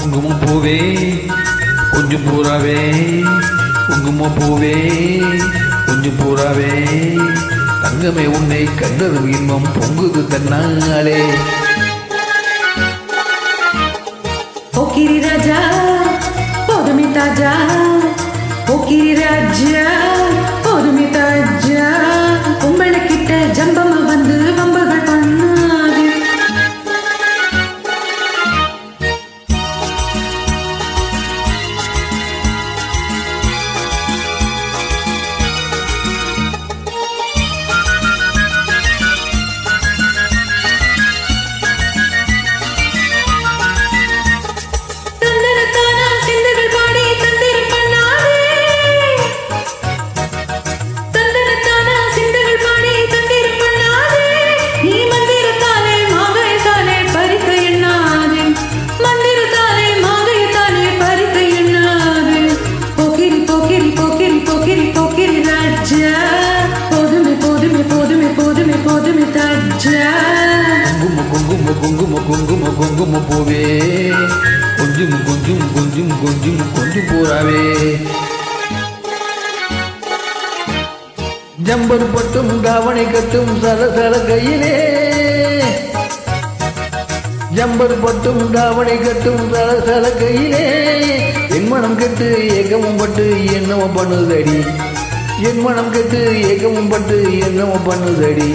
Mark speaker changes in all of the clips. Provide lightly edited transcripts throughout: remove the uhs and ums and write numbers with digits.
Speaker 1: குங்குமம் பூவே கொஞ்சம் பூராவே, குங்குமம் பூவே கொஞ்சம் பூராவே, தங்கமே உன்னை கண்டதும் இன்பம் பொங்குது தன்னாலே.
Speaker 2: போக்கிரி ராஜா போதுமே தாஜா, போக்கிரி ராஜா போதுமே தாஜா, உங்களை கிட்ட ஜம்பமா வந்து வம்புகள் பண்ணாது.
Speaker 1: குங்கும குங்கும குங்கும குங்கும பூவே கொஞ்சம் கொஞ்சம் கொஞ்சம் கொஞ்சம் கொஞ்சம் பூராவே, ஜம்பர் பட்டும் தாவணை கட்டும் சல சல கையிலே, ஜம்பர் பட்டும் தாவணை கட்டும் சல சல கையிலே, என் மனம் கெட்டு ஏகமும் பட்டு என்னவோ பண்ணுதடி, என் மனம் கெட்டு ஏகமும் பட்டு என்னவோ பண்ணுதடி.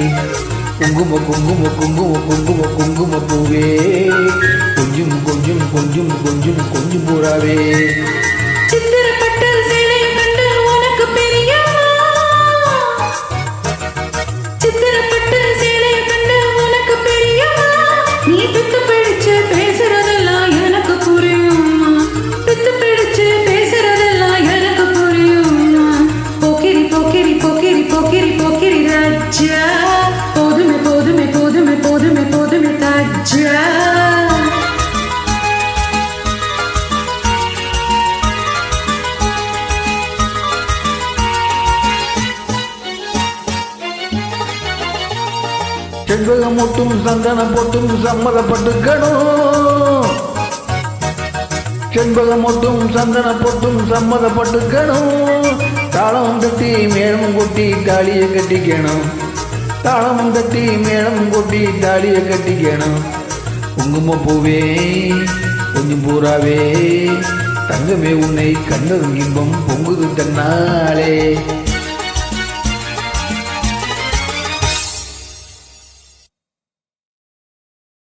Speaker 1: குங்கும குங்கும குங்கும குங்கும குங்கும பூவே கொஞ்சம் கொஞ்சம் கொஞ்சம் கொஞ்சம் கொஞ்சம் பூராவே.
Speaker 2: சித்திரப்பட்டு சேலை கண்டு உனக்கு பெரியம்மா, சித்திரப்பட்டு சேலை கண்டு உனக்கு பெரியம்மா, நீ பித்து பிடிச்சு பேசுறதெல்லாம் எனக்கு புரியும்மா, பித்து பிடிச்சு பேசுறதெல்லாம் எனக்கு புரியும்மா. போக்கிரி போக்கிரி போக்கிரி போக்கிரி போக்கிரி ராஜா போதுமே போதுமே போதுமே போதுமே போதுமே தாஜா.
Speaker 1: செண்பகம் மட்டும் சந்தனம் போட்டும் சம்மதப்பட்டுக்கணும், செண்பகம் மட்டும் சந்தனம் போட்டும் சம்மதப்பட்டுக்கணும், தாளம் தட்டி மேளம் கொட்டி தாலியை கட்டிக்கணும், தாளம் தட்டி மேளம் கொட்டி தாலியை கட்டிக்கணும். குங்கும பூவே கொஞ்சம் பூராவே, தங்கமே உன்னை கண்டதும் இன்பம் பொங்குது தன்னாலே.